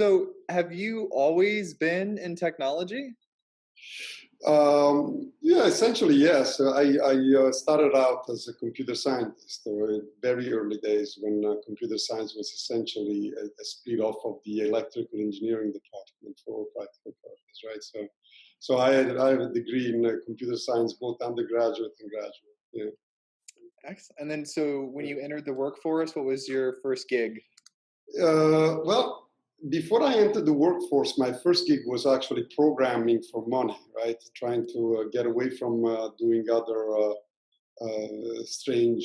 So, have you always been in technology? Yeah, essentially, yes. I started out as a computer scientist in very early days when computer science was essentially a split off of the electrical engineering department for all practical purposes, right? So I have a degree in computer science, both undergraduate and graduate. Yeah. Excellent. And then, so when you entered the workforce, what was your first gig? Well, before I entered the workforce, my first gig was actually programming for money, right? Trying to get away from doing other strange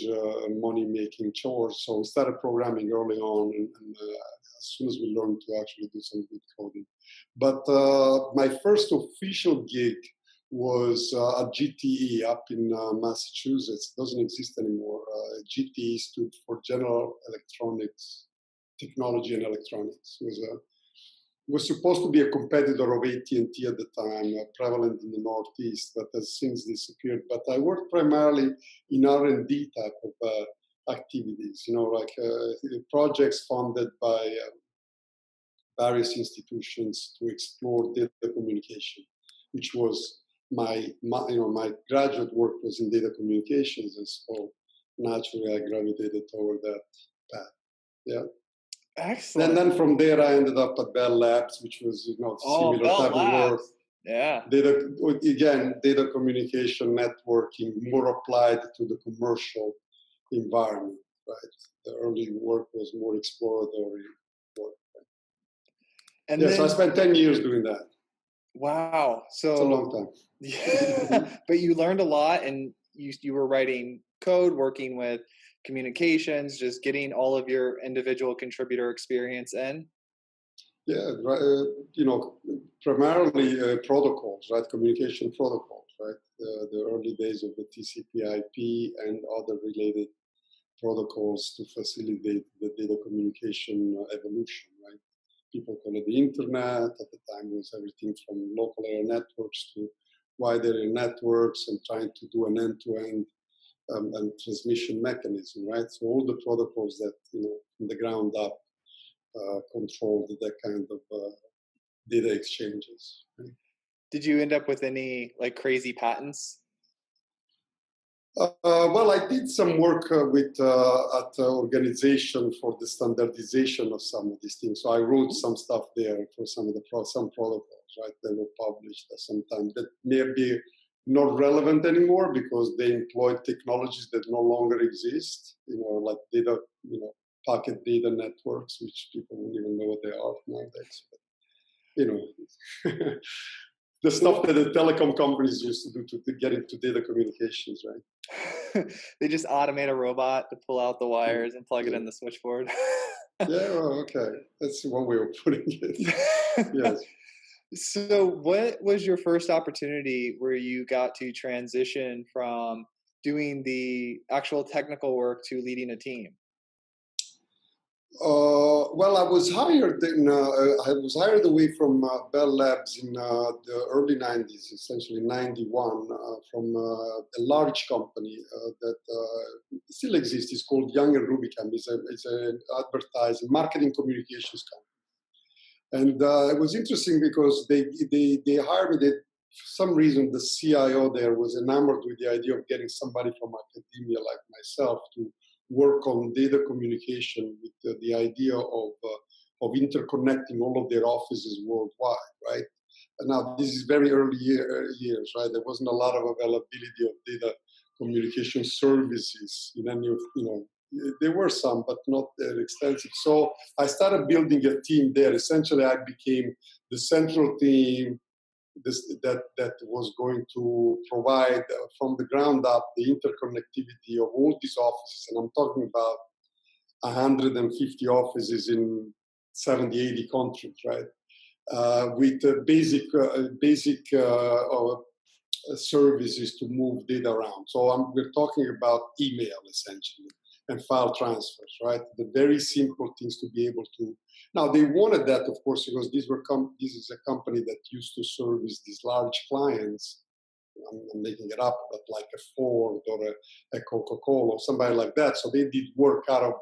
money-making chores. So we started programming early on, and as soon as we learned to actually do some good coding. But my first official gig was at GTE up in Massachusetts. It doesn't exist anymore. GTE stood for General Electronics Technology and Electronics. Was supposed to be a competitor of AT&T at the time, prevalent in the Northeast, but has since disappeared. But I worked primarily in R&D type of activities, like projects funded by various institutions to explore data communication, which was my graduate work was in data communications, and so naturally I gravitated toward that path. Yeah. Excellent. Then from there, I ended up at Bell Labs, which was similar Bell type of work. Labs. Yeah. Data communication, networking, more applied to the commercial environment. Right. The early work was more exploratory work. Right? And yeah. then, So I spent 10 years doing that. Wow. So it's a long time. Yeah. But you learned a lot, and you were writing code, working with communications, just getting all of your individual contributor experience in. Yeah, primarily protocols, right? Communication protocols, right? The early days of the TCP/IP and other related protocols to facilitate the data communication evolution, right? People call it the internet. At the time, it was everything from local area networks to wide area networks, and trying to do an end-to-end and transmission mechanism, right? So all the protocols that, from the ground up, controlled that kind of data exchanges. Right? Did you end up with any crazy patents? Well, I did some work with at the organization for the standardization of some of these things. So I wrote some stuff there for some of the some protocols, right? They were published at some time that may be not relevant anymore because they employed technologies that no longer exist. Like data, packet data networks, which people don't even know what they are nowadays. But, the stuff that the telecom companies used to do to get into data communications, right? They just automate a robot to pull out the wires and plug it in the switchboard. Yeah, well, okay. That's one way of putting it. Yes. So what was your first opportunity where you got to transition from doing the actual technical work to leading a team? Well, I was hired away from Bell Labs in the early 90s, essentially 91, from a large company that still exists. It's called Young Rubicam. It's an advertising, marketing communications company. And it was interesting because they hired me. For some reason, the CIO there was enamored with the idea of getting somebody from academia like myself to work on data communication with the idea of interconnecting all of their offices worldwide, right? And now this is very early years, right? There wasn't a lot of availability of data communication services in any of, there were some, but not that extensive. So I started building a team there. Essentially, I became the central team that was going to provide from the ground up the interconnectivity of all these offices. And I'm talking about 150 offices in 70, 80 countries, right? With basic services to move data around. So we're talking about email, essentially, and file transfers, right? The very simple things to be able to. Now, they wanted that, of course, because this is a company that used to service these large clients. I'm making it up, but like a Ford or a Coca-Cola or somebody like that. So they did work out of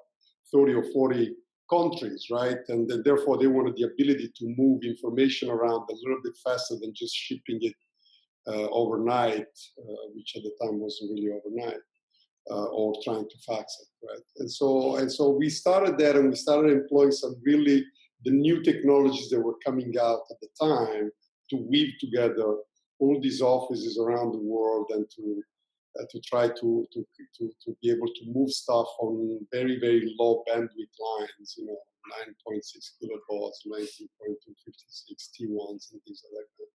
30 or 40 countries, right? And then therefore they wanted the ability to move information around a little bit faster than just shipping it overnight, which at the time wasn't really overnight, or trying to fax it, right? And so we started that, and we started employing some really the new technologies that were coming out at the time to weave together all these offices around the world and to try to be able to move stuff on very, very low bandwidth lines, 9.6 kilovolts, 19.256 T1s and things like that.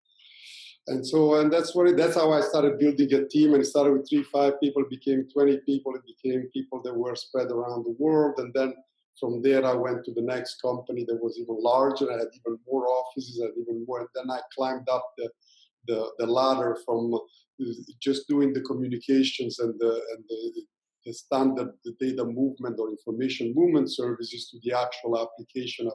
And that's how I started building a team. And it started with 3-5 people, it became 20 people, it became people that were spread around the world. And then from there, I went to the next company that was even larger. I had even more offices, I had even more. And then I climbed up the ladder from just doing the communications and the standard the data movement or information movement services to the actual application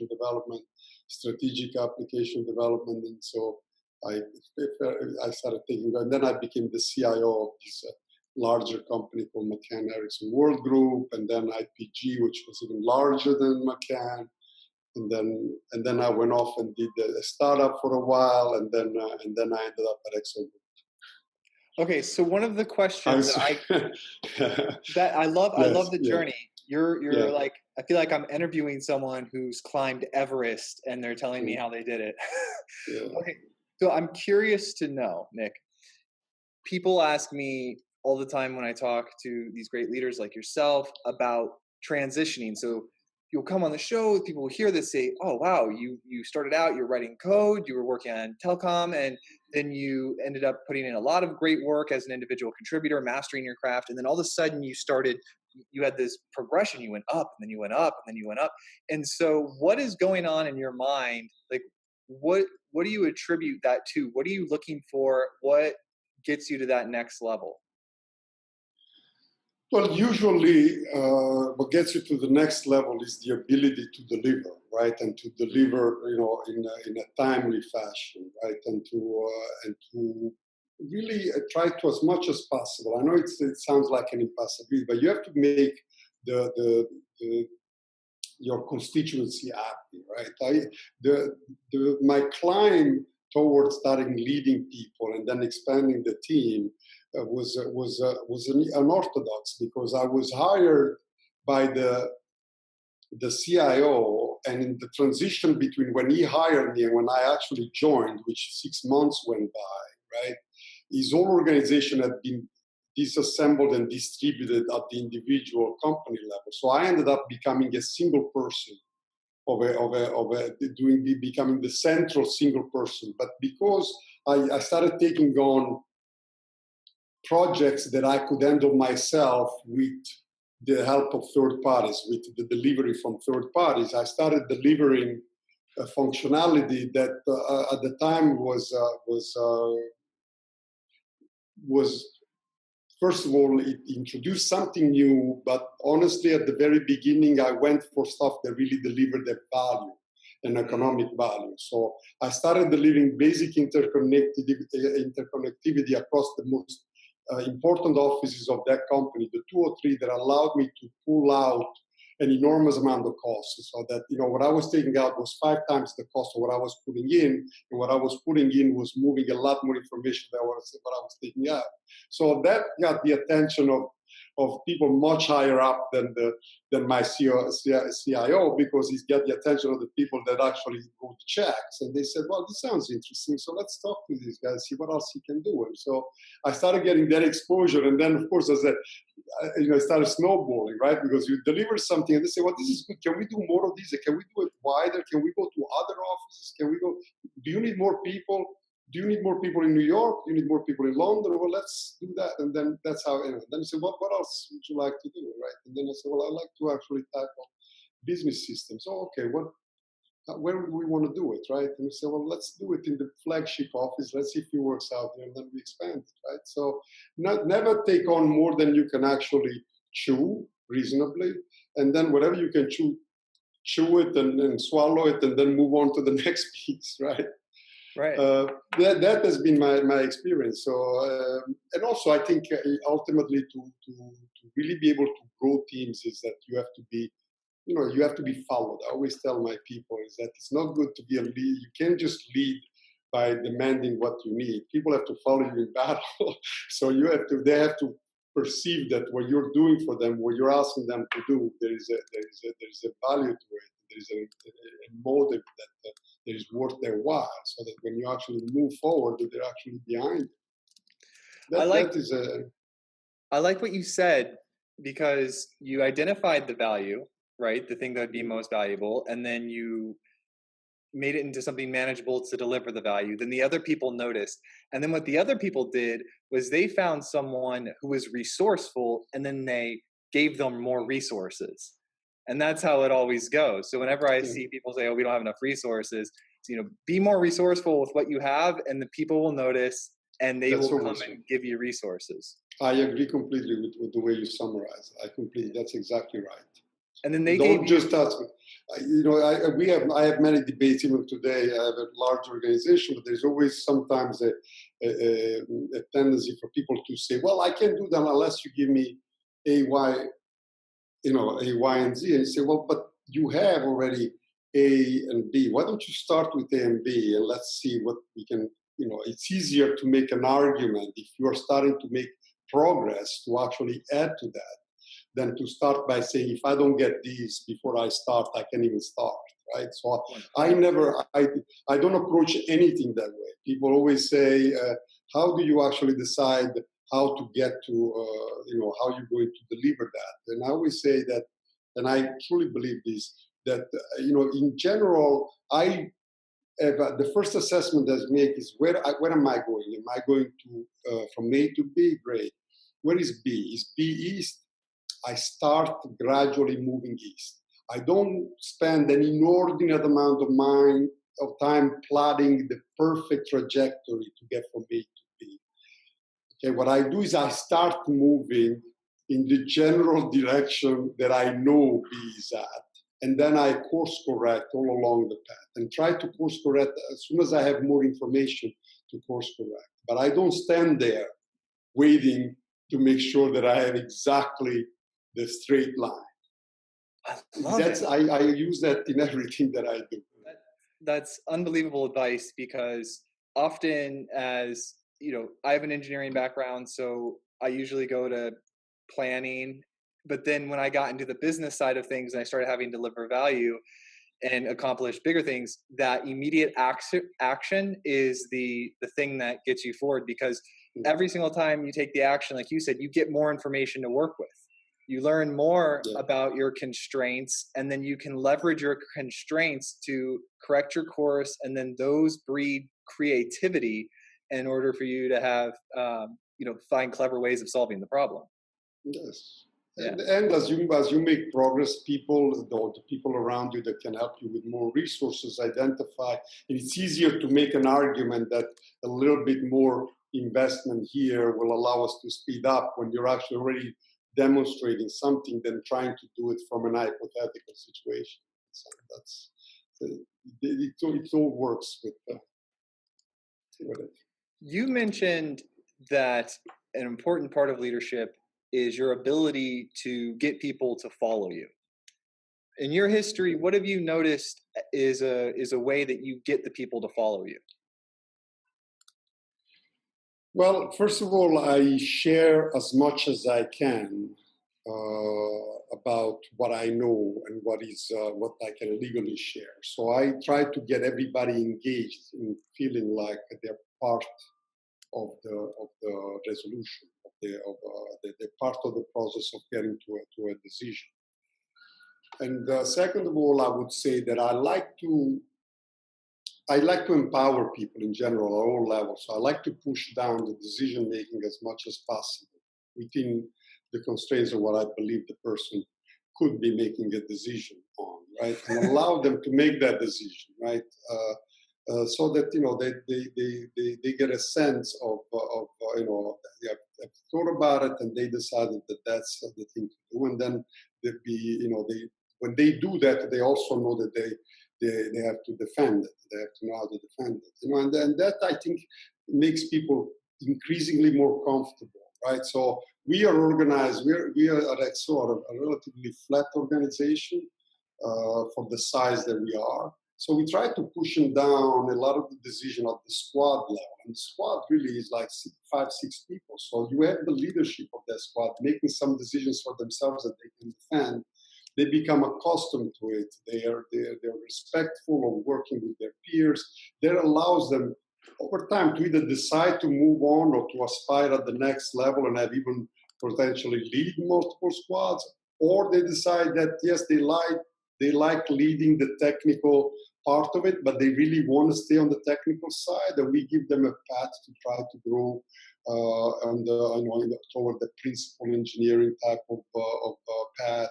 development, strategic application development. And so I started taking, and then I became the CIO of this larger company called McCann WorldGroup, and then IPG, which was even larger than McCann. And then I went off and did a startup for a while, and then I ended up at XO Group. Okay, so one of the questions that I love the journey. You're like, I feel like I'm interviewing someone who's climbed Everest, and they're telling me how they did it. Okay, so I'm curious to know, Nic. People ask me all the time when I talk to these great leaders like yourself about transitioning. So you'll come on the show, people will hear this, say, oh, wow, you started out, you're writing code, you were working on telecom, and then you ended up putting in a lot of great work as an individual contributor, mastering your craft. And then all of a sudden you had this progression, you went up, and then you went up, and then you went up. And so what is going on in your mind? Like, what do you attribute that to? What are you looking for? What gets you to that next level? Well, usually what gets you to the next level is the ability to deliver, right? And to deliver, in a timely fashion, right? And to really try to, as much as possible. I know it sounds like an impossibility, but you have to make your constituency happy, right? My climb towards starting leading people and then expanding the team was unorthodox, because I was hired by the CIO, and in the transition between when he hired me and when I actually joined, which 6 months went by, right? His whole organization had been disassembled and distributed at the individual company level. So I ended up becoming a single person becoming the central single person. But because I started taking on projects that I could handle myself with the help of third parties, with the delivery from third parties, I started delivering a functionality that at the time was first of all, it introduced something new, but honestly, at the very beginning, I went for stuff that really delivered that value and economic value. So I started delivering basic interconnectivity across the most important offices of that company, the 2 or 3 that allowed me to pull out an enormous amount of costs, so that what I was taking out was 5 times the cost of what I was putting in, and what I was putting in was moving a lot more information than what I was taking out. So that got the attention of people much higher up than my CIO, because he's got the attention of the people that actually go to checks. And they said, well, this sounds interesting, so let's talk to these guys, see what else he can do. And so I started getting that exposure. And then, of course, as it started snowballing, right? Because you deliver something and they say, well, this is good. Can we do more of these? Can we do it wider? Can we go to other offices? Do you need more people? Do you need more people in New York? Do you need more people in London? Well, let's do that. And then that's how, then I said, what else would you like to do, right? And then I said, well, I'd like to actually tackle business systems. Oh, okay, where do we want to do it, right? And we said, well, let's do it in the flagship office. Let's see if it works out there, and then we expand it, right? So never take on more than you can actually chew reasonably. And then whatever you can chew it and swallow it, and then move on to the next piece, right? Right. That has been my experience. So, and also I think ultimately to really be able to grow teams is that you have to be you have to be followed. I always tell my people is that it's not good to be a lead. You can't just lead by demanding what you need. People have to follow you in battle. So they have to perceive that what you're doing for them, what you're asking them to do, there is a value to it. There is a motive that is worth their while, so that when you actually move forward, they're actually behind you. I like what you said, because you identified the value, right? The thing that would be most valuable, and then you made it into something manageable to deliver the value. Then the other people noticed. And then what the other people did was they found someone who was resourceful, and then they gave them more resources. And that's how it always goes. So whenever I see people say, oh, we don't have enough resources, be more resourceful with what you have, and the people will notice, and they will come and give you resources. I agree completely with the way you summarize it. That's exactly right. And then they don't just ask me. I have many debates even today. I have a large organization, but there's always sometimes a tendency for people to say, well, I can't do that unless you give me A, Y, A, Y, and Z. And you say, well, but you have already A and B. Why don't you start with A and B, and let's see what we can, it's easier to make an argument if you are starting to make progress to actually add to that, than to start by saying, if I don't get these before I start, I can't even start, right? So I don't approach anything that way. People always say, how do you actually decide how to get to, how you're going to deliver that? And I always say that, and I truly believe this, that, in general, I have the first assessment that I make is where am I going? Am I going to from A to B? Great. Where is B? Is B east? I start gradually moving east. I don't spend an inordinate amount of time plotting the perfect trajectory to get from A to B. Okay, what I do is I start moving in the general direction that I know B is at, and then I course correct all along the path and try to course correct as soon as I have more information to course correct. But I don't stand there waiting to make sure that I have exactly the straight line. I use that in everything that I do. That's unbelievable advice, because often, as I have an engineering background, so I usually go to planning. But then when I got into the business side of things and I started having to deliver value and accomplish bigger things, that immediate action is the thing that gets you forward, because every single time you take the action, like you said, you get more information to work with. You learn more about your constraints, and then you can leverage your constraints to correct your course, and then those breed creativity in order for you to have, find clever ways of solving the problem. Yes. Yeah. And as you make progress, the people around you that can help you with more resources identify, and it's easier to make an argument that a little bit more investment here will allow us to speed up when you're actually already demonstrating something than trying to do it from an hypothetical situation. So it all works with it. You mentioned that an important part of leadership is your ability to get people to follow you. In your history, what have you noticed is a way that you get the people to follow you? Well, first of all, I share as much as I can about what I know and what I can legally share. So I try to get everybody engaged in feeling like they're part of the resolution, they're part of the process of getting to a decision. And second of all, I would say that I like to empower people in general at all levels. So I like to push down the decision making as much as possible within the constraints of what I believe the person could be making a decision on, right? And allow them to make that decision, right? So that they get a sense of they have thought about it and they decided that that's the thing to do. And then when they do that, they also know that they have to defend it. They have to know how to defend it. And that I think makes people increasingly more comfortable, right? So we are organized. We are at XO a relatively flat organization. for the size that we are. So we try to push them down a lot of the decision at the squad level. And the squad really is like 5, 6 people. So you have the leadership of that squad making some decisions for themselves that they can defend. They become accustomed to it. They're respectful of working with their peers. That allows them over time to either decide to move on or to aspire at the next level and have even potentially lead multiple squads, or they decide that yes, they like leading the technical part of it, but they really want to stay on the technical side, and we give them a path to try to grow toward the principal engineering type of path,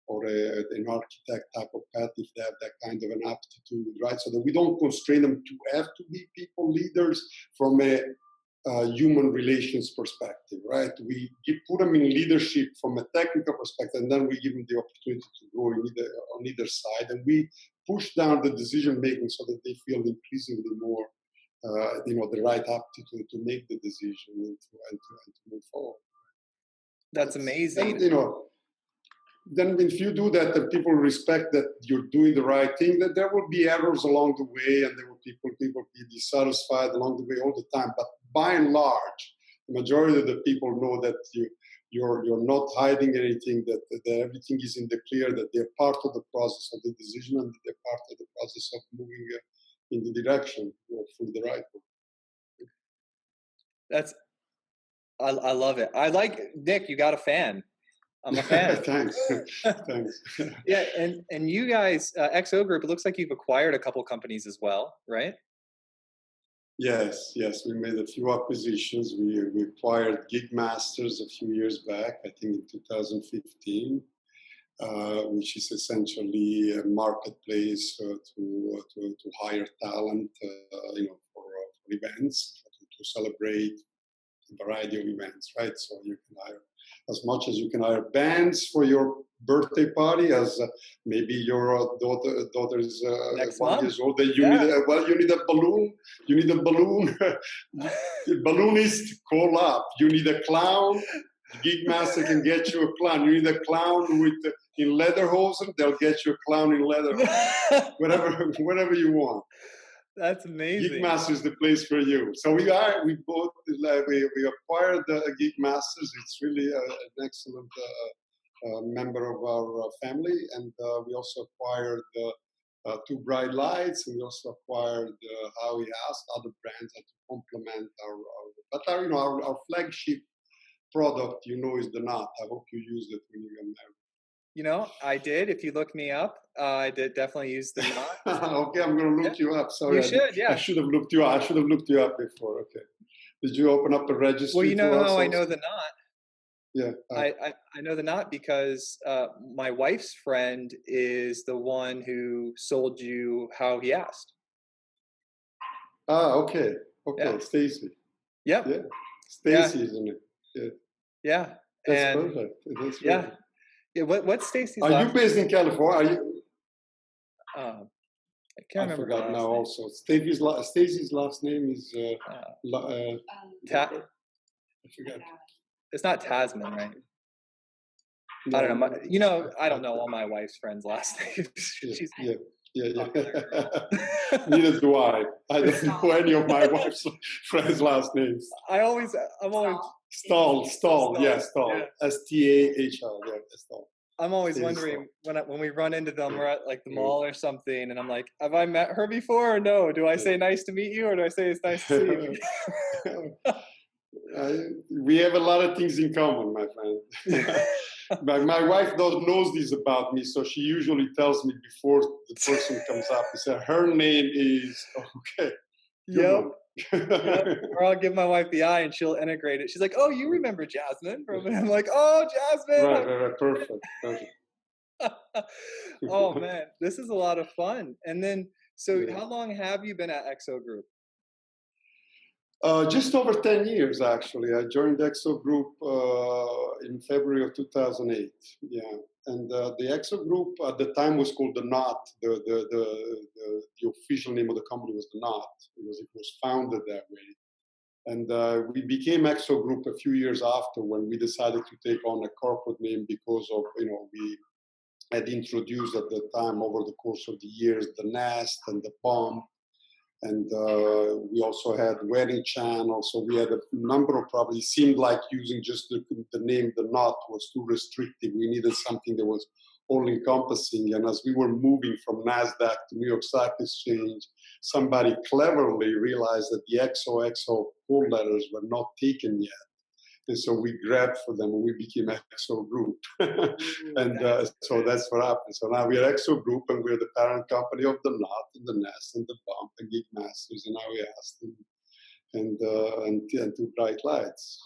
or an architect type of path if they have that kind of an aptitude, right? So that we don't constrain them to have to be people leaders from a human relations perspective, right? We put them in leadership from a technical perspective, and then we give them the opportunity to grow on either side, and we push down the decision making so that they feel increasingly more, the right aptitude to make the decision and to move forward. That's amazing. And, then if you do that, and people respect that you're doing the right thing, that there will be errors along the way, and there will people be dissatisfied along the way all the time. But by and large, the majority of the people know that you're not hiding anything, that everything is in the clear, that they're part of the process of the decision, and that they're part of the process of moving in the direction for the right one. I love it. I like, Nic, you got a fan. I'm a fan. Thanks. Yeah, and you guys, XO Group, it looks like you've acquired a couple companies as well, right? Yes. We made a few acquisitions. We acquired Gigmasters a few years back, I think in 2015, which is essentially a marketplace to hire talent, for events, to celebrate a variety of events, right? So you can hire as much as you can hire bands for your birthday party, as maybe your daughter is 1 year old. That you need a balloon. You need a balloon. The balloonist, call up. You need a clown. Gigmaster can get you a clown. You need a clown in lederhosen. They'll get you a clown in lederhosen. whatever you want. That's amazing. Gigmaster is the place for you. So we acquired Gigmasters. It's really an excellent member of our family, and we also acquired Two Bright Lights, and we also acquired How He Asked, other brands that complement our flagship product. Is the Knot. I hope you used it when you got married. I did. If you look me up, I did definitely use the Knot. Okay, I'm going to look you up. Sorry, you should. Yeah, I should have looked you up. I should have looked you up before. Okay. Did you open up a registry? Well, how I know the Knot. Yeah. I know the Knot because my wife's friend is the one who sold you How He Asked. Okay. Yeah. Stacy. Yep. Yeah. Stacy, isn't it? Yeah. Yeah. That's perfect. That's yeah. Yeah. What's Stacy's last name? Are you based in California? Are you? I can't remember. I forgot now. Also, Stacy's last name is I forgot. It's not Tasman, right? No, I don't know. I don't know all my wife's friends' last names. Yeah. Neither do I. I don't know any of my wife's friends' last names. I'm always Stahl. Yeah, Stahl. Yeah. Stahl. Yeah, Stahl. I'm always wondering when we run into them, we're at like the mall or something, and I'm like, have I met her before or no? Do I say nice to meet you, or do I say it's nice to see you? We have a lot of things in common, my friend. My wife knows this about me, so she usually tells me before the person comes up. She said, her name is, okay. Yep. Or I'll give my wife the eye and she'll integrate it. She's like, oh, you remember Jasmine? And I'm like, oh, Jasmine. Right. Perfect. Oh, man, this is a lot of fun. And then, how long have you been at XO Group? Just over 10 years, actually. I joined XO Group in February of 2008. Yeah, and the XO Group at the time was called the Knot. The official name of the company was the Knot because it was founded that way. And we became XO Group a few years after when we decided to take on a corporate name because of had introduced at the time over the course of the years, the Nest and the Bump. And we also had wedding channels. So we had a number of properties. It seemed like using just the name, the Knot, was too restrictive. We needed something that was all-encompassing. And as we were moving from NASDAQ to New York Stock Exchange, somebody cleverly realized that the XOXO code letters were not taken yet. And so we grabbed for them and we became XO Group. And so that's what happened. So now we're XO Group and we're the parent company of the Knot and the Nest and the Bump and Geek Masters and now we asked and Two Bright Lights.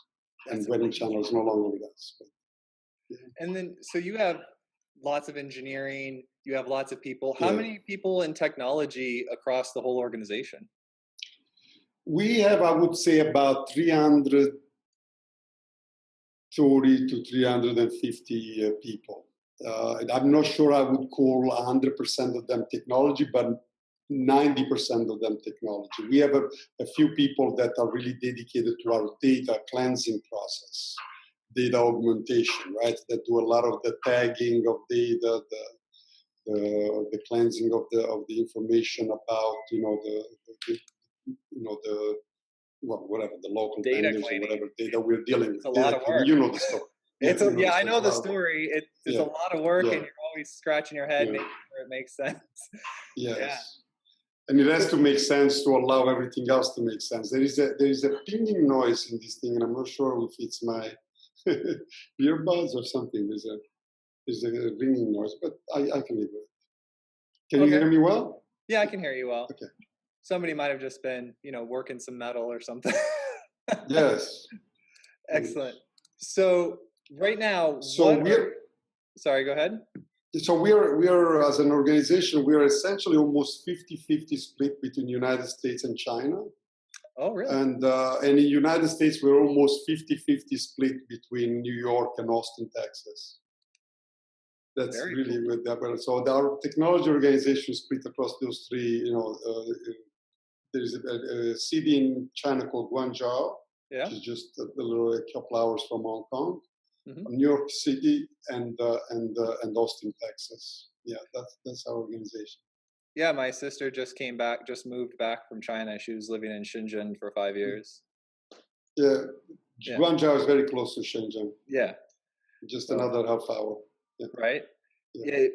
And Wedding Channel is no longer with us. But, yeah. And then, so you have lots of engineering, you have lots of people. How many people in technology across the whole organization? We have, I would say, about 330 to 350 people. I'm not sure I would call 100% of them technology, but 90% of them technology. We have a few people that are really dedicated to our data cleansing process, data augmentation, right? That do a lot of the tagging of data, the cleansing of the information about, whatever the local data vendors cleaning. Or whatever data we're dealing with. It's a lot of work. You know the story. Yeah, I know the story. It's a lot of work, and you're always scratching your head, making sure it makes sense. Yes. Yeah. And it has to make sense to allow everything else to make sense. There is a pinging noise in this thing, and I'm not sure if it's my earbuds or something. There's a ringing noise, but I can live with it. Can you hear me well? Yeah, I can hear you well. Okay. Somebody might have just been, working some metal or something. Yes. Excellent. So right now, sorry, go ahead. So we are as an organization, we are essentially almost 50-50 split between the United States and China. Oh, really? And in the United States, we're almost 50-50 split between New York and Austin, Texas. That's very really cool. With that. So our technology organization is split across those three. There's a city in China called Guangzhou, which is just a couple hours from Hong Kong. Mm-hmm. New York City and Austin, Texas. Yeah, that's our organization. Yeah, my sister just moved back from China. She was living in Shenzhen for 5 years. Yeah. Guangzhou is very close to Shenzhen. Yeah. Just another half hour. Yeah. Right? Yeah.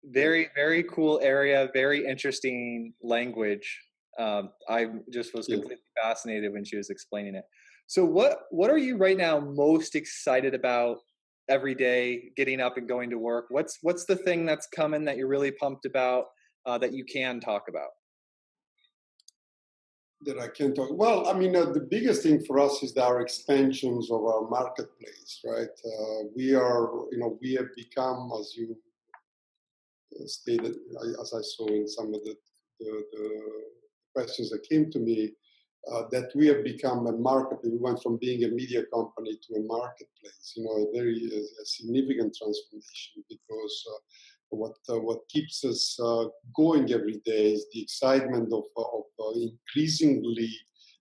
Very, very cool area, very interesting language. I just was completely fascinated when she was explaining it. So what are you right now most excited about every day, getting up and going to work? What's the thing that's coming that you're really pumped about that you can talk about? That I can talk. Well, I mean, the biggest thing for us is our expansions of our marketplace, right? We have become, as you stated, as I saw in some of the questions that came to me, that we have become a marketplace. We went from being a media company to a marketplace. A significant transformation because what keeps us going every day is the excitement of increasingly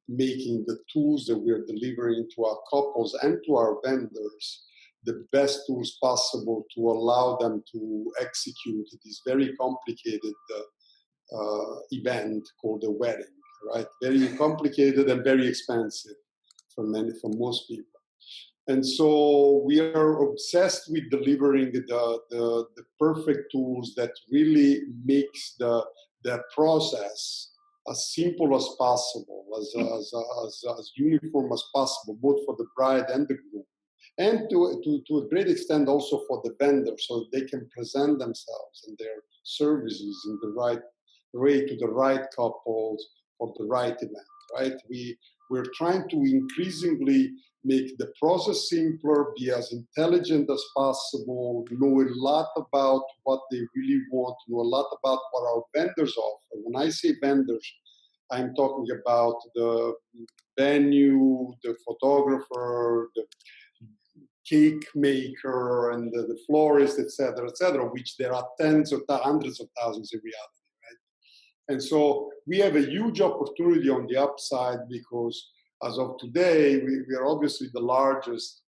making the tools that we're delivering to our couples and to our vendors the best tools possible to allow them to execute this very complicated event called a wedding, right? Very complicated and very expensive for most people. And so we are obsessed with delivering the perfect tools that really makes the process as simple as possible, as uniform as possible, both for the bride and the groom, and to a great extent also for the vendor, so they can present themselves and their services in the right way to the right couples for the right event, right? We're trying to increasingly make the process simpler, be as intelligent as possible, know a lot about what they really want, know a lot about what our vendors offer. When I say vendors, I'm talking about the venue, the photographer, the cake maker, and the florist, et cetera, which there are hundreds of thousands in reality, right? And so we have a huge opportunity on the upside because as of today, we are obviously the largest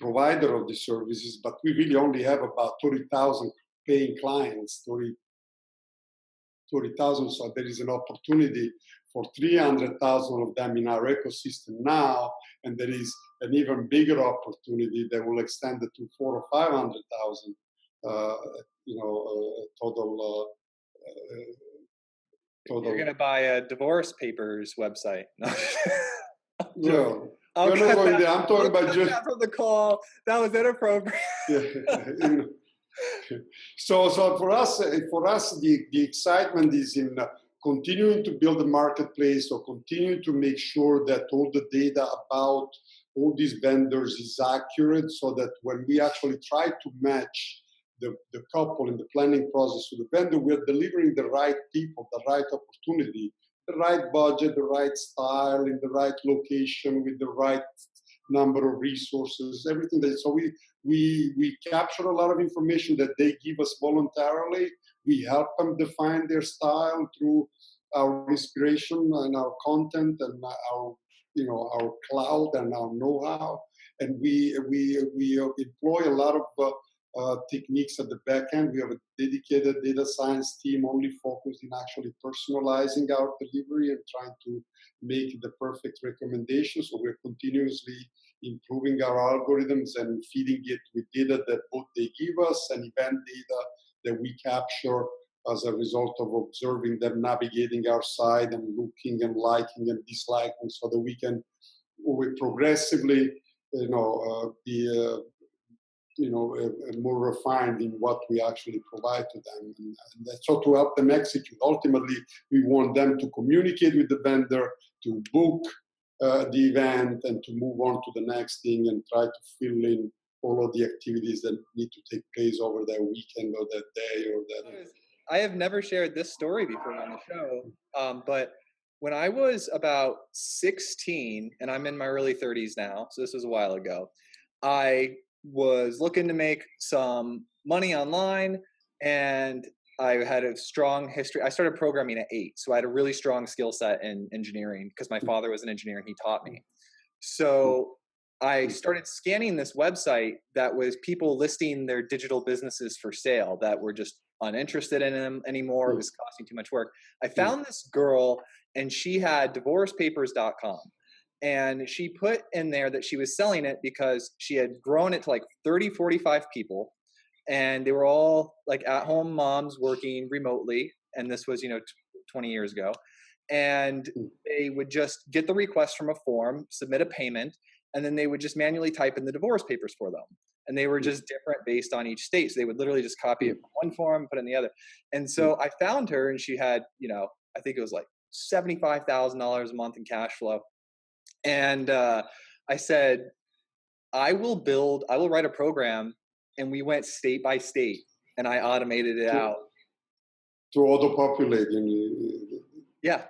provider of the services, but we really only have about 30,000 paying clients, 30,000. So there is an opportunity for 300,000 of them in our ecosystem now, and there is an even bigger opportunity that will extend it to 400,000 or 500,000. Total. You're going to buy a divorce papers website. Well, I'm talking about just from the call. That was inappropriate. Yeah. So for us, the excitement is in continuing to build a marketplace, or continuing to make sure that all the data about all these vendors is accurate, so that when we actually try to match the couple in the planning process to the vendor, we're delivering the right people, the right opportunity, the right budget, the right style, in the right location, with the right number of resources, everything that. So we capture a lot of information that they give us voluntarily. We help them define their style through our inspiration and our content and our cloud and our know-how. And we employ a lot of techniques at the back end. We have a dedicated data science team only focused in actually personalizing our delivery and trying to make the perfect recommendations. So we're continuously improving our algorithms and feeding it with data that both they give us and event data that we capture as a result of observing them navigating our site and looking and liking and disliking, so that we progressively be more refined in what we actually provide to them, and that's so to help them execute. Ultimately, we want them to communicate with the vendor, to book the event, and to move on to the next thing, and try to fill in all of the activities that need to take place over that weekend or that day or that. I have never shared this story before on the show, but when I was about 16, and I'm in my early 30s now, so this was a while ago, I was looking to make some money online, and I had a strong history. I started programming at 8, so I had a really strong skill set in engineering because my father was an engineer and he taught me. So I started scanning this website that was people listing their digital businesses for sale that were just uninterested in them anymore. It was costing too much work. I found this girl, and she had divorcepapers.com. And she put in there that she was selling it because she had grown it to like 30, 45 people. And they were all like at-home moms working remotely. And this was, 20 years ago. And they would just get the request from a form, submit a payment, and then they would just manually type in the divorce papers for them. And they were just different based on each state. So they would literally just copy it from one form, put it in the other. And so I found her, and she had, I think it was like $75,000 a month in cash flow. And I said, I will write a program. And we went state by state, and I automated it out. To auto-populate. Yeah.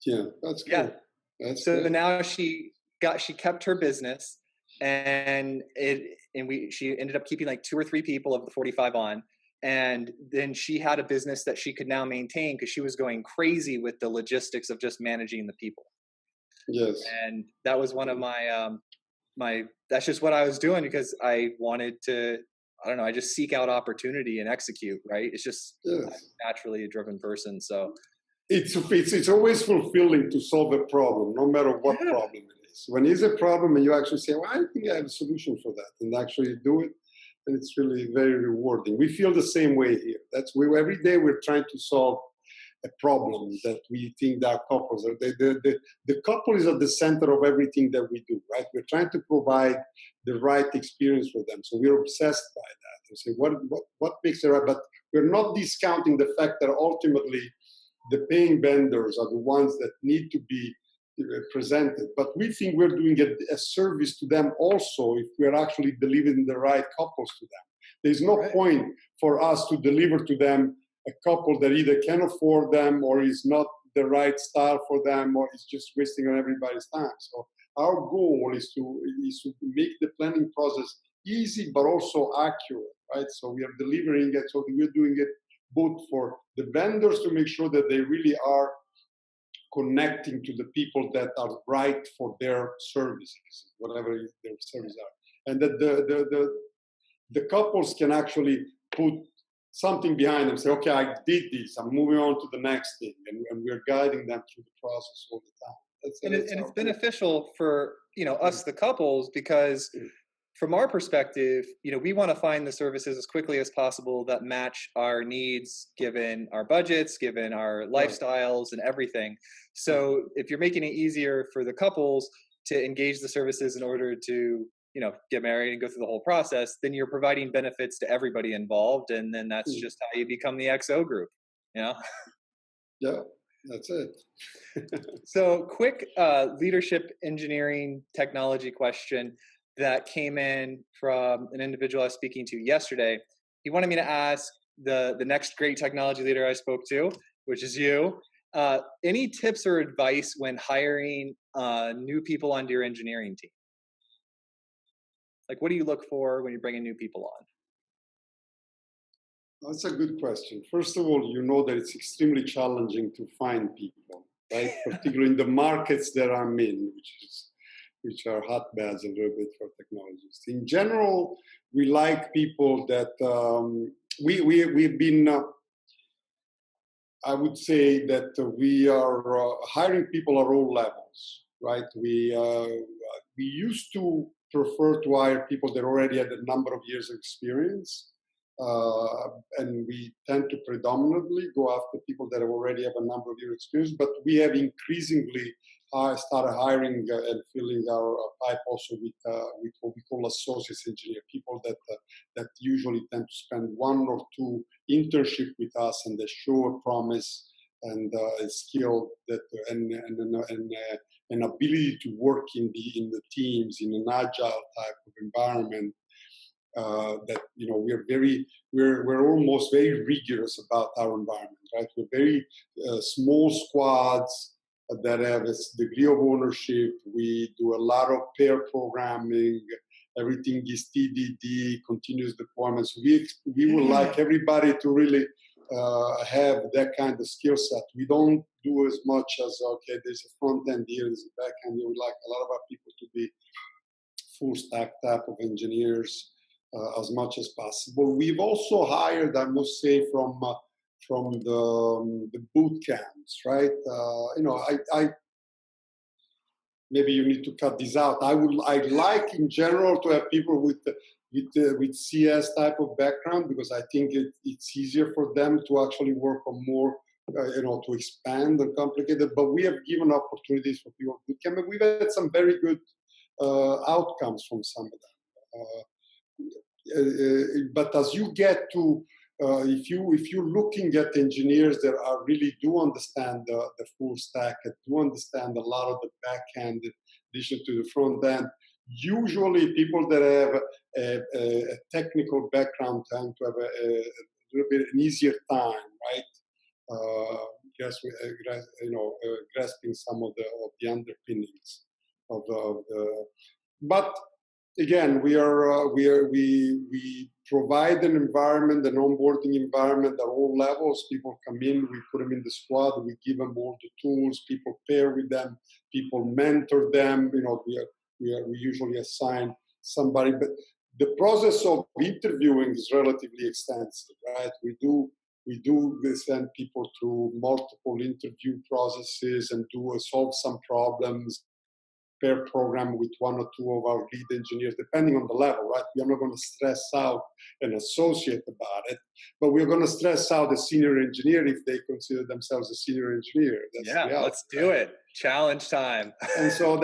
Yeah, that's cool. Yeah. That's so good. Now she kept her business, and she ended up keeping like 2 or 3 people of the 45 on. And then she had a business that she could now maintain because she was going crazy with the logistics of just managing the people. Yes. And that was one of my that's just what I was doing because I wanted to, I just seek out opportunity and execute, right? It's just I'm naturally a driven person. So it's always fulfilling to solve a problem, no matter what problem it is. When it's a problem and you actually say, well, I think I have a solution for that, and actually do it, and it's really very rewarding. We feel the same way here. Every day we're trying to solve a problem that we think that couples are. The couple is at the center of everything that we do, right? We're trying to provide the right experience for them. So we're obsessed by that. And say, what makes it right? But we're not discounting the fact that ultimately the paying vendors are the ones that need to be presented. But we think we're doing a service to them also if we're actually delivering the right couples to them. There's no point for us to deliver to them a couple that either can afford them or is not the right style for them or is just wasting on everybody's time. So our goal is to make the planning process easy but also accurate, right? So we are delivering it, so we're doing it both for the vendors to make sure that they really are connecting to the people that are right for their services, whatever their services are. and that the couples can actually put something behind them, say, okay, I did this, I'm moving on to the next thing, and we're guiding them through the process all the time. And it's beneficial for us, the couples, because from our perspective, we want to find the services as quickly as possible that match our needs, given our budgets, given our lifestyles and everything. So if you're making it easier for the couples to engage the services in order to, get married and go through the whole process, then you're providing benefits to everybody involved. And then that's just how you become the XO group, Yeah, that's it. So quick leadership engineering technology question that came in from an individual I was speaking to yesterday. He wanted me to ask the next great technology leader I spoke to, which is you, any tips or advice when hiring new people onto your engineering team? Like, what do you look for when you're bringing new people on? That's a good question. First of all, you know that it's extremely challenging to find people, right? Particularly in the markets that I'm in, which are hotbeds a little bit for technologists. In general, we like people that we've been. I would say that we are hiring people at all levels, right? We used to prefer to hire people that already had a number of years of experience. And we tend to predominantly go after people that already have a number of years experience, but we have increasingly started hiring and filling our pipe also with what we call associate engineer, people that usually tend to spend 1 or 2 internships with us, and they show a promise and a skill that and an ability to work in the teams in an agile type of environment. That we're almost very rigorous about our environment, right? We're very small squads that have a degree of ownership. We do a lot of pair programming. Everything is TDD, continuous deployment. So we would like everybody to really have that kind of skill set. We don't do as much as, okay, there's a front end here, there's a back end here. We like a lot of our people to be full stack type of engineers. As much as possible. We've also hired, I must say, from the boot camps, right? I maybe you need to cut this out. I'd like in general to have people with CS type of background, because I think it's easier for them to actually work on more, to expand and complicated. But we have given opportunities for people with boot camp, and we've had some very good outcomes from some of them. But as you get to, if you're looking at engineers that are really do understand the full stack and do understand a lot of the back end in addition to the front end, usually people that have a technical background tend to have a little bit an easier time, right? Grasping some of the underpinnings of the. But again, we provide an environment, an onboarding environment at all levels. People come in, we put them in the squad, we give them all the tools, people pair with them, people mentor them. We usually assign somebody, but the process of interviewing is relatively extensive, right? We do send people through multiple interview processes and solve some problems. Pair program with 1 or 2 of our lead engineers, depending on the level, right? We are not going to stress out an associate about it, but we're going to stress out a senior engineer if they consider themselves a senior engineer. Let's do it. Challenge time. And so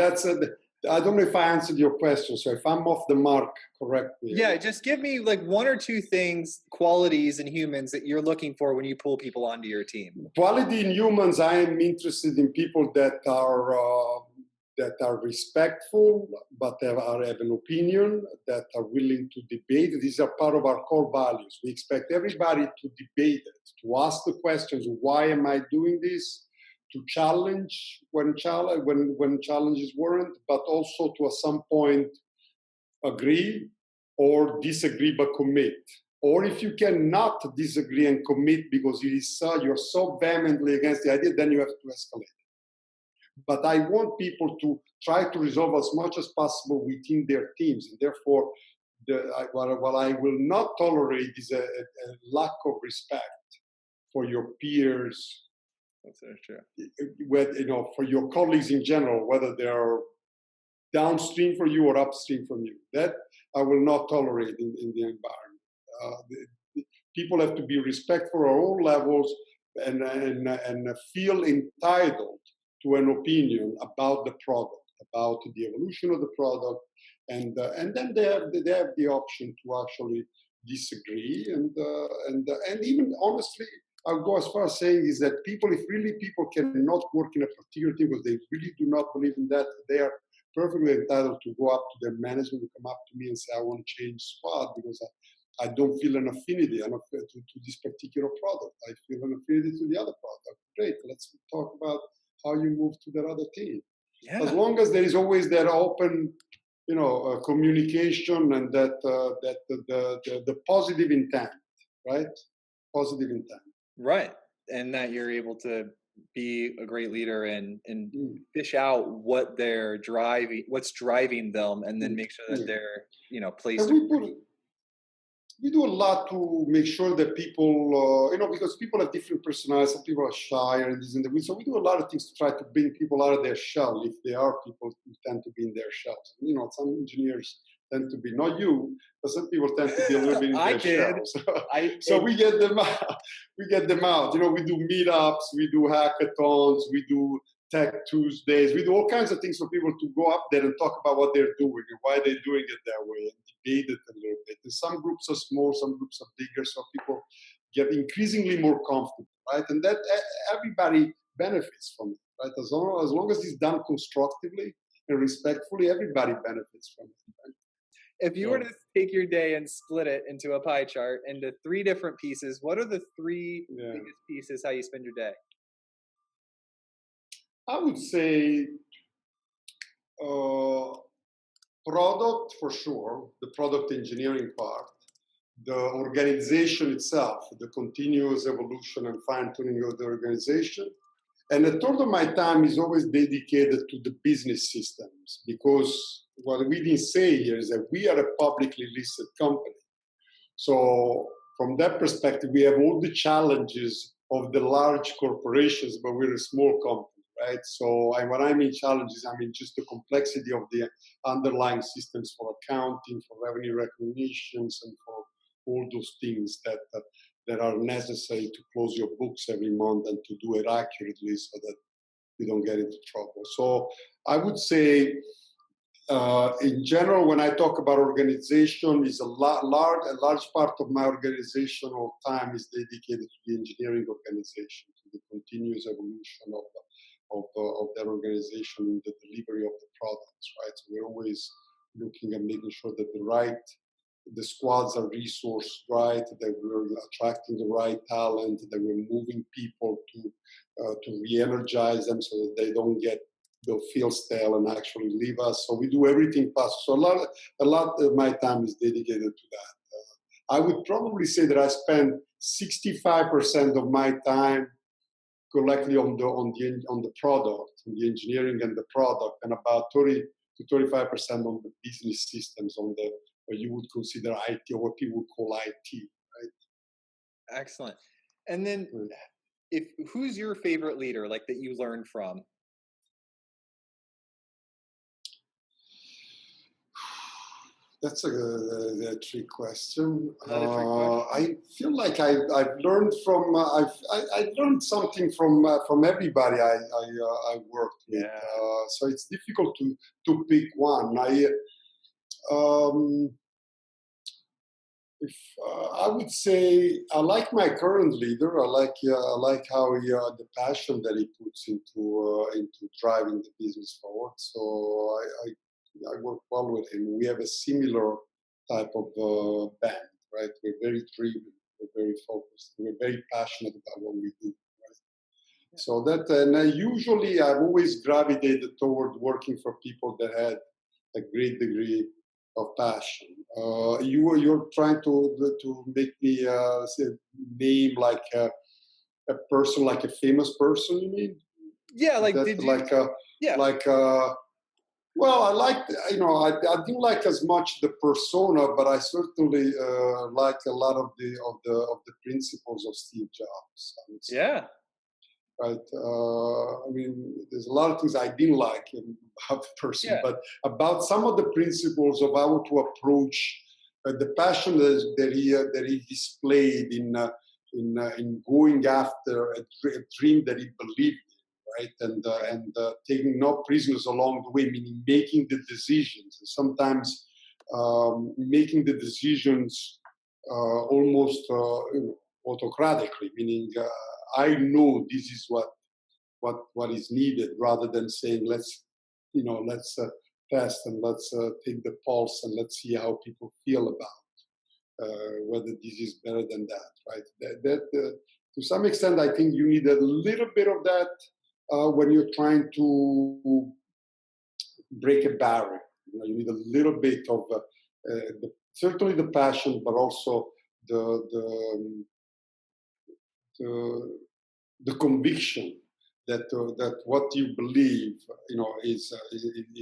I don't know if I answered your question. So if I'm off the mark, correct me. Yeah, just give me like 1 or 2 things, qualities in humans that you're looking for when you pull people onto your team. Quality in humans, I am interested in people that are respectful, but have an opinion, that are willing to debate. These are part of our core values. We expect everybody to debate it, to ask the questions, why am I doing this? To challenge when challenges warrant, but also to at some point agree or disagree but commit. Or if you cannot disagree and commit because you're so vehemently against the idea, then you have to escalate. But I want people to try to resolve as much as possible within their teams. And therefore, what I will not tolerate is a lack of respect for your peers. That's very true. For your colleagues in general, whether they are downstream from you or upstream from you. That I will not tolerate in the environment. People have to be respectful at all levels and feel entitled to an opinion about the product, about the evolution of the product, and then they have the option to actually disagree and even honestly, I'll go as far as saying is that if really people cannot work in a particular team because they really do not believe in that, they are perfectly entitled to go up to their management and come up to me and say, I want to change squad because I don't feel an affinity to this particular product. I feel an affinity to the other product. Great, let's talk about how you move to that other team. Yeah. As long as there is always that open, communication and that the positive intent, right? Positive intent. Right, and that you're able to be a great leader and fish out what they're driving, what's driving them, and then make sure that they're placed. We do a lot to make sure that people, because people have different personalities. Some people are shy and this and that. So we do a lot of things to try to bring people out of their shell. If they are people who tend to be in their shells, some engineers tend to be, not you, but some people tend to be a little bit in their shells. So we get them out. We do meetups, we do hackathons, we do Tech Tuesdays. We do all kinds of things for people to go up there and talk about what they're doing and why they're doing it that way and debate it a little bit. And some groups are small, some groups are bigger, so people get increasingly more comfortable, right? And that everybody benefits from it, right? As long as it's done constructively and respectfully, everybody benefits from it. Right? If you were to take your day and split it into a pie chart into 3 different pieces, what are the 3 biggest pieces how you spend your day? I would say product for sure, the product engineering part, the organization itself, the continuous evolution and fine-tuning of the organization. And a third of my time is always dedicated to the business systems, because what we didn't say here is that we are a publicly listed company. So from that perspective, we have all the challenges of the large corporations, but we're a small company. Right. So when I mean challenges, I mean just the complexity of the underlying systems for accounting, for revenue recognitions, and for all those things that are necessary to close your books every month and to do it accurately so that you don't get into trouble. So I would say, in general, when I talk about organization, is a large part of my organizational time is dedicated to the engineering organization, to the continuous evolution of that organization in the delivery of the products, right? So we're always looking at making sure that the squads are resourced right, that we're attracting the right talent, that we're moving people to re-energize them so that they'll feel stale and actually leave us. So we do everything possible. So a lot of my time is dedicated to that. I would probably say that I spend 65% of my time collectively on the product, on the engineering and the product, and about 30 to 35% on the business systems, on the what you would consider IT or what people would call IT. Right? Excellent. And then, who's your favorite leader, like that you learned from? That's a trick question. I feel like I've learned from I learned something from everybody I worked with. Yeah. So it's difficult to pick one. I would say I like my current leader. I like how the passion that he puts into driving the business forward. So I work well with him. We have a similar type of band, right? We're very driven, we're very focused, we're very passionate about what we do, right? Yeah. So that, and usually I've always gravitated toward working for people that had a great degree of passion. You're trying to make me name like a person, like a famous person, you mean? Yeah, like Yeah. Like, well, I like, I didn't like as much the persona, but I certainly like a lot of the principles of Steve Jobs, I would say. Yeah. Right. I mean, there's a lot of things I didn't like about the person, Yeah. but about some of the principles of how to approach the passion that he displayed in going after a dream that he believed in, right? And taking no prisoners along the way, meaning making the decisions, and sometimes making the decisions almost autocratically, meaning I know this is what is needed, rather than saying let's test and let's take the pulse and let's see how people feel about whether this is better than that, right? That to some extent, I think you need a little bit of that when you're trying to break a barrier. You need a little bit of certainly the passion, but also the the conviction that what you believe, is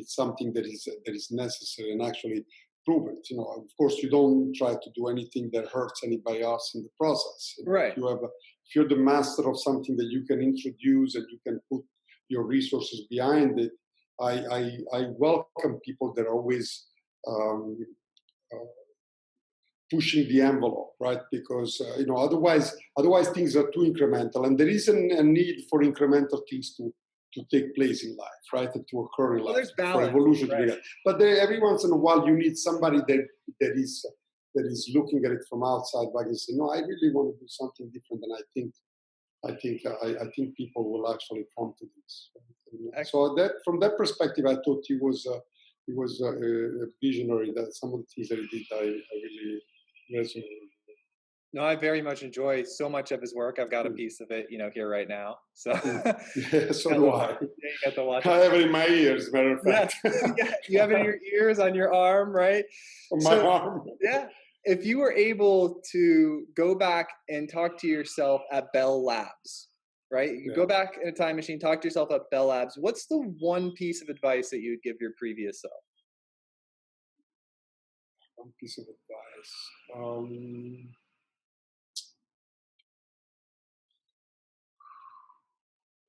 something that is necessary and actually prove it. Of course, you don't try to do anything that hurts anybody else in the process. Right. If you're the master of something that you can introduce and you can put your resources behind it, I welcome people that are always pushing the envelope, right? Because otherwise things are too incremental, and there isn't a need for incremental things to take place in life, right? And to occur in life, there's balance, for evolution right? to be that. But every once in a while, you need somebody that is looking at it from outside back and say, no, I really want to do something different, and I think people will actually come to this. Right? So that from that perspective, I thought he was a visionary. That some of the things that he did, I really resonated. No, I very much enjoy so much of his work. I've got a piece of it, here right now. So, yeah, so do I. Yeah, you got to watch I have it in my ears, matter of fact. Yeah, you have it in your ears, on your arm, right? On my arm. Yeah. If you were able to go back and talk to yourself at Bell Labs, right? You go back in a time machine, talk to yourself at Bell Labs. What's the one piece of advice that you would give your previous self? One piece of advice.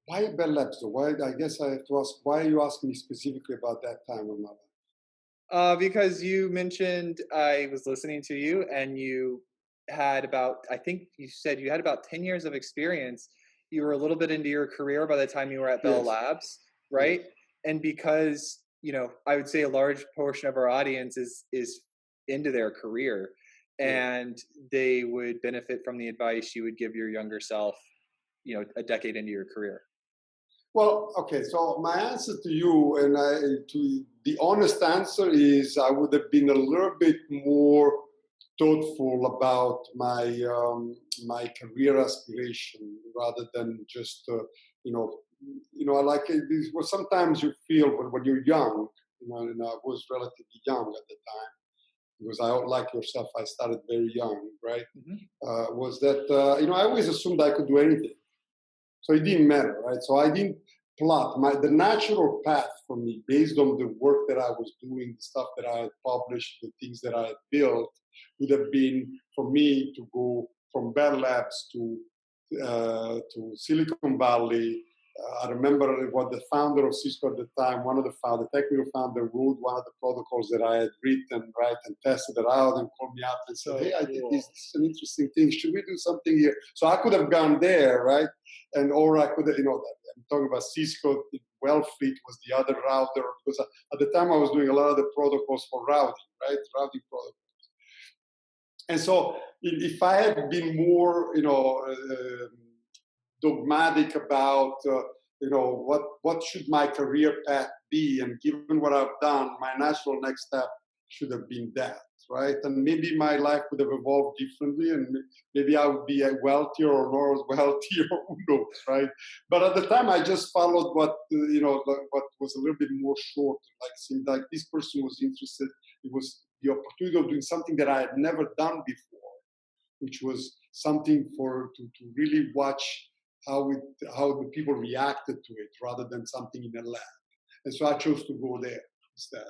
Why Bell Labs? Why? I guess I have to ask. Why are you asking me specifically about that time of my life? Because you mentioned, I was listening to you, and you had I think you said you had about 10 years of experience. You were a little bit into your career by the time you were at Bell Labs, right? Yes. And because, I would say a large portion of our audience is into their career, and they would benefit from the advice you would give your younger self, a decade into your career. Well, okay. So my answer to you, and to the honest answer, is I would have been a little bit more thoughtful about my career aspiration, rather than just I like it. Well, sometimes you feel when you're young, and I was relatively young at the time, because like yourself, I started very young, right? Mm-hmm. Was that I always assumed I could do anything. So it didn't matter, right? So I didn't plot the natural path for me, based on the work that I was doing, the stuff that I had published, the things that I had built, would have been for me to go from Bell Labs to Silicon Valley. I remember what the founder of Cisco at the time, the technical founder, wrote one of the protocols that I had written, right, and tested it out, and called me up and said, "Hey, I did this. This is an interesting thing. Should we do something here?" So I could have gone there, right, or I could have, I'm talking about Cisco. Wellfleet was the other router, because at the time I was doing a lot of the protocols for routing, right, routing protocols. And so, if I had been more, dogmatic about what should my career path be, and given what I've done, my natural next step should have been that, right? And maybe my life would have evolved differently, and maybe I would be a wealthier or not wealthier, who knows, right? But at the time, I just followed what was a little bit more short. Like, it seemed like this person was interested. It was the opportunity of doing something that I had never done before, which was something to really watch how the people reacted to it, rather than something in a lab. And so I chose to go there instead.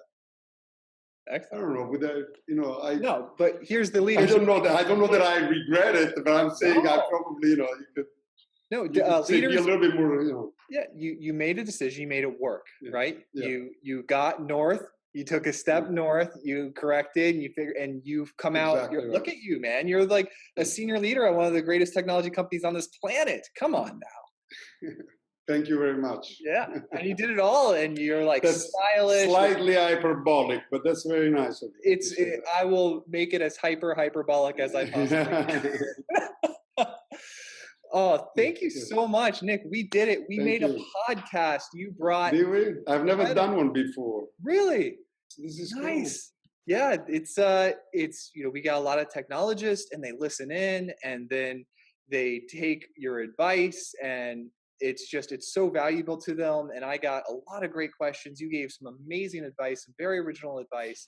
Excellent. I don't know, but no, but here's the leadership. I don't know that I regret it, but I'm saying I probably, you could. No, leaders be a little bit more, Yeah, you made a decision. You made it work, right? Yeah. You got north. You took a step north. You corrected. And you figured, and you've come out. Right. Look at you, man. You're like a senior leader at one of the greatest technology companies on this planet. Come on now. Thank you very much. Yeah, and you did it all, and you're like that's stylish. Slightly hyperbolic, but that's very nice of you. I will make it as hyperbolic as I possibly can. Oh, thank you so much, Nic. We did it. We made a podcast. You brought. Did we? I've never done one before. Really? This is nice. Cool. Yeah, it's we got a lot of technologists, and they listen in, and then they take your advice, and it's so valuable to them. And I got a lot of great questions. You gave some amazing advice, some very original advice.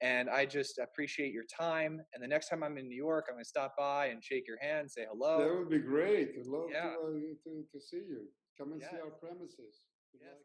And I just appreciate your time. And the next time I'm in New York, I'm going to stop by and shake your hand, say hello. That would be great. I'd love to see you. Come and see our premises. Yes.